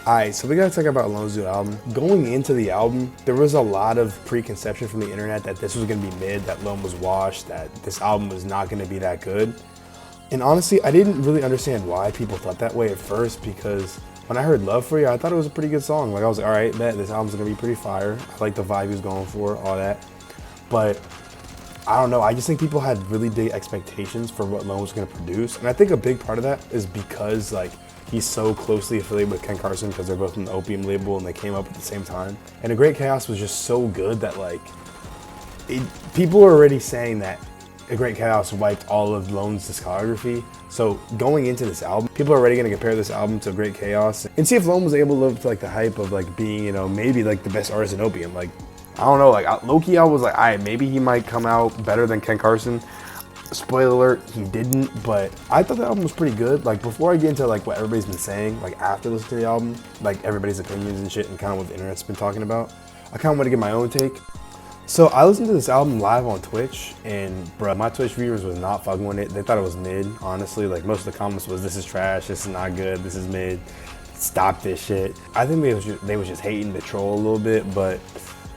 Alright, so we gotta talk about Lone's new album. Going into the album, there was a lot of preconception from the internet that this was gonna be mid, that Lone was washed, that this album was not gonna be that good. And honestly, I didn't really understand why people thought that way at first, because when I heard Love For You, I thought it was a pretty good song. Like, I was like, alright, bet this album's gonna be pretty fire. I like the vibe he was going for, all that. But I don't know, I just think people had really big expectations for what Lone was gonna produce. And I think a big part of that is because, like, he's so closely affiliated with Ken Carson because they're both in the Opium label and they came up at the same time. And A Great Chaos was just so good that, like, people are already saying that A Great Chaos wiped all of Lone's discography. So going into this album, people are already going to compare this album to A Great Chaos and see if Lone was able to live up to, like, the hype of, like, being, you know, maybe like the best artist in Opium. Like, I don't know, like, low-key I was like, alright, maybe he might come out better than Ken Carson. Spoiler alert, he didn't, but I thought the album was pretty good. Like, before I get into, like, what everybody's been saying, like, after listening to the album, like, everybody's opinions and shit and kind of what the internet's been talking about, I kind of want to give my own take. So I listened to this album live on Twitch, and bruh, my Twitch viewers was not fucking with it. They thought it was mid, honestly. Like, most of the comments was, this is trash, this is not good, this is mid, stop this shit. I think they was just hating the troll a little bit, but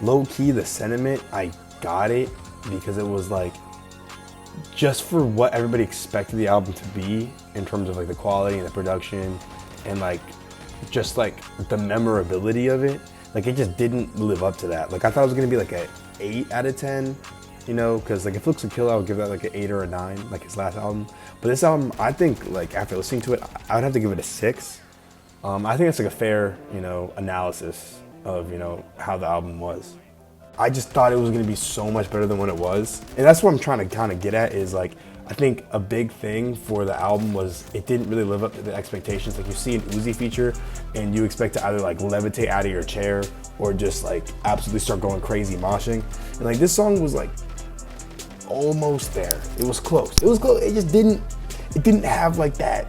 low-key, the sentiment, I got it, because it was like, just for what everybody expected the album to be in terms of, like, the quality and the production and, like, just, like, the memorability of it, like, it just didn't live up to that. Like, I thought it was gonna be like a 8 out of 10, you know, because, like, if Looks a Kill, I would give that like an 8 or a 9, like his last album. But this album, I think, like, after listening to it, I would have to give it a 6. I think that's like a fair, you know, analysis of, you know, how the album was. I just thought it was going to be so much better than what it was. And that's what I'm trying to kind of get at is, like, I think a big thing for the album was it didn't really live up to the expectations. Like, you see an Uzi feature and you expect to either, like, levitate out of your chair or just, like, absolutely start going crazy moshing. And, like, this song was, like, almost there. It was close. It was close. It just didn't have, like, that,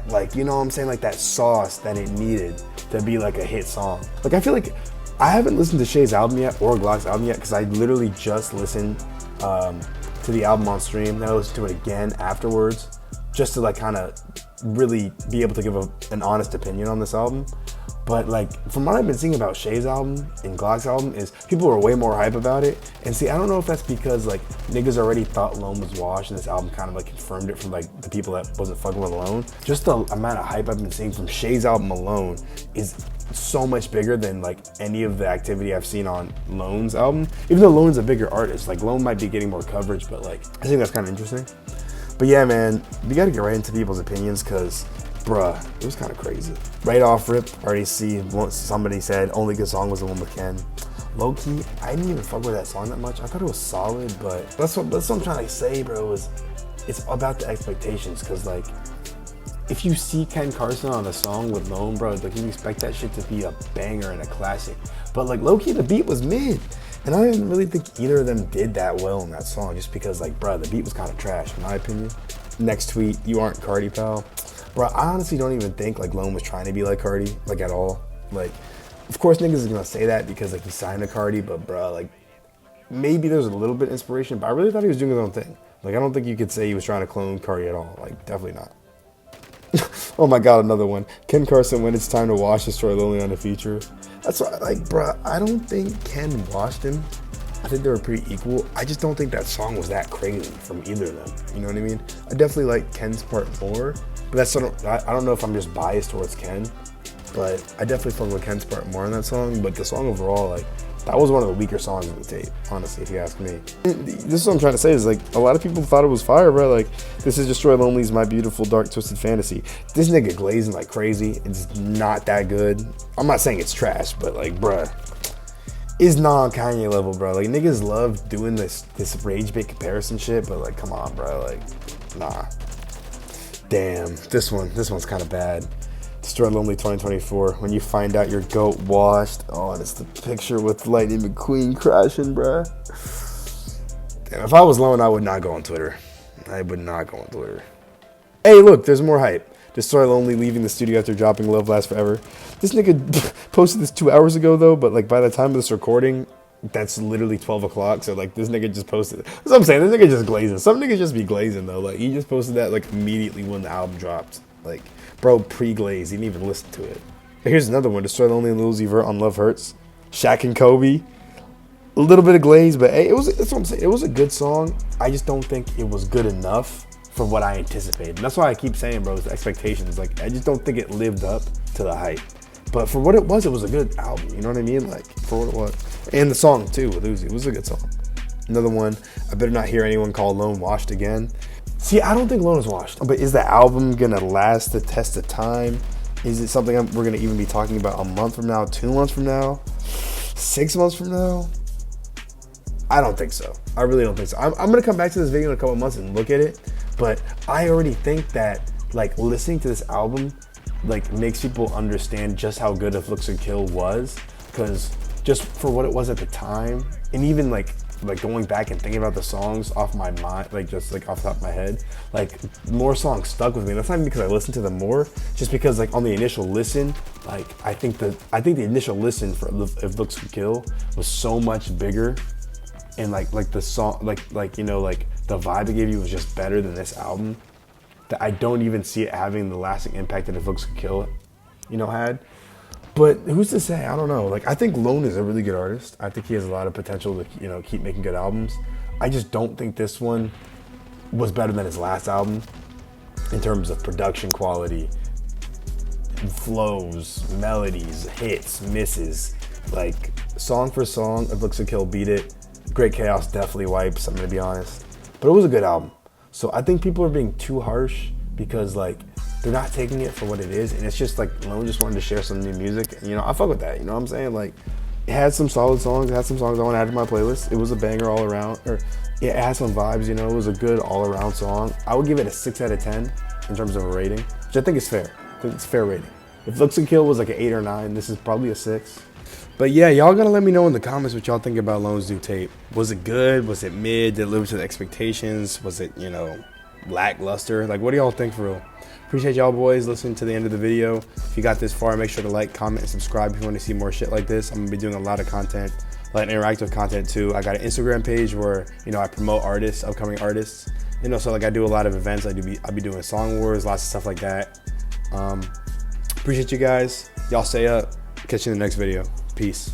like, you know what I'm saying? Like, that sauce that it needed to be, like, a hit song. Like, I feel like I haven't listened to Shay's album yet or Glock's album yet because I literally just listened to the album on stream. Then I listened to it again afterwards just to, like, kind of really be able to give an honest opinion on this album. But, like, from what I've been seeing about Shay's album and Glock's album is people are way more hype about it. And see, I don't know if that's because, like, niggas already thought Lone was washed and this album kind of, like, confirmed it from, like, the people that wasn't fucking with Lone. Just the amount of hype I've been seeing from Shay's album alone is so much bigger than, like, any of the activity I've seen on Lone's album. Even though Lone's a bigger artist, like, Lone might be getting more coverage, but, like, I think that's kind of interesting. But yeah, man, we gotta get right into people's opinions because, bruh, it was kind of crazy. Right off rip, already see somebody said only good song was the one with Ken. Low key, I didn't even fuck with that song that much. I thought it was solid, but that's what I'm trying to say, bro. It's about the expectations, cause, like, if you see Ken Carson on a song with Lone, bro, like, you expect that shit to be a banger and a classic. But, like, low key, the beat was mid. And I didn't really think either of them did that well in that song just because, like, bro, the beat was kind of trash, in my opinion. Next tweet, you aren't Cardi, pal. Bro, I honestly don't even think, like, Lone was trying to be like Cardi, like, at all. Like, of course niggas is gonna say that because, like, he signed to Cardi, but, bro, like, maybe there's a little bit of inspiration, but I really thought he was doing his own thing. Like, I don't think you could say he was trying to clone Cardi at all. Like, definitely not. Oh my god, another one. Ken Carson, When It's Time to Wash, Destroy Lonely on the feature. That's why, like, bruh, I don't think Ken washed him. I think they were pretty equal. I just don't think that song was that crazy from either of them. You know what I mean? I definitely like Ken's part more, but that's sort of, I don't know if I'm just biased towards Ken, but I definitely fuck with Ken's part more in that song. But the song overall, like, that was one of the weaker songs of the tape, honestly, if you ask me. This is what I'm trying to say is, like, a lot of people thought it was fire, bro. Like, this is Destroy Lonely's My Beautiful Dark Twisted Fantasy. This nigga glazing like crazy. It's not that good. I'm not saying it's trash, but, like, bruh, it's non-Kanye level, bro. Like, niggas love doing this rage bait comparison shit, but, like, come on, bro. Like, nah. Damn, this one's kind of bad. Destroy Lonely 2024, when you find out your goat washed. Oh, and it's the picture with Lightning McQueen crashing, bruh. Damn, if I was Lone, I would not go on Twitter. I would not go on Twitter. Hey, look, there's more hype. Destroy Lonely leaving the studio after dropping Love Lasts Forever. This nigga posted this 2 hours ago, though, but, like, by the time of this recording, that's literally 12 o'clock, so, like, this nigga just posted it. That's what I'm saying, this nigga just glazing. Some niggas just be glazing, though. Like, he just posted that, like, immediately when the album dropped. Like, bro, pre-glaze, he didn't even listen to it. Here's another one. Destroy Lonely and Lil Uzi Vert on Love Hurts. Shaq and Kobe. A little bit of glaze, but hey, that's what I'm saying. It was a good song. I just don't think it was good enough for what I anticipated. And that's why I keep saying, bro, it's expectations. Like, I just don't think it lived up to the hype. But for what it was a good album. You know what I mean? Like, for what it was. And the song, too, with Uzi. It was a good song. Another one, I better not hear anyone call Lone washed again. See, I don't think Lone is washed. But is the album going to last the test of time? Is it something we're going to even be talking about a month from now, 2 months from now, 6 months from now? I don't think so. I really don't think so. I'm going to come back to this video in a couple months and look at it. But I already think that, like, listening to this album, like, makes people understand just how good If Looks Could Kill was. Because just for what it was at the time, and even, like going back and thinking about the songs off my mind, like, just, like, off the top of my head, like, more songs stuck with me. That's not even because I listened to them more, just because, like, on the initial listen, like, I think the initial listen for If Looks Could Kill was so much bigger. And like the song, like you know, like the vibe it gave you was just better than this album. That I don't even see it having the lasting impact that If Looks Could Kill, you know, had. But who's to say? I don't know. Like, I think Lone is a really good artist. I think he has a lot of potential to, you know, keep making good albums. I just don't think this one was better than his last album in terms of production quality, flows, melodies, hits, misses. Like, song for song, If Looks Could Kill beat it. Great Chaos definitely wipes, I'm gonna be honest. But it was a good album. So I think people are being too harsh because, like, they're not taking it for what it is. And it's just like, Lone just wanted to share some new music. And, you know, I fuck with that. You know what I'm saying? Like, it had some solid songs. It had some songs I want to add to my playlist. It was a banger all around. Or it had some vibes, you know. It was a good all around song. I would give it a 6 out of 10 in terms of a rating, which I think is fair. I think it's a fair rating. If Looks Could Kill was like an 8 or 9, this is probably a 6. But yeah, y'all gotta let me know in the comments what y'all think about Lone's new tape. Was it good? Was it mid? Did it live up to the expectations? Was it, you know, lackluster? Like, what do y'all think for real? Appreciate y'all boys listening to the end of the video. If you got this far, make sure to like, comment, and subscribe if you want to see more shit like this. I'm gonna be doing a lot of content, a lot of interactive content too. I got an Instagram page where, you know, I promote artists, upcoming artists. You know, so like I do a lot of events. I'll be doing song wars, lots of stuff like that. Appreciate you guys. Y'all stay up. Catch you in the next video. Peace.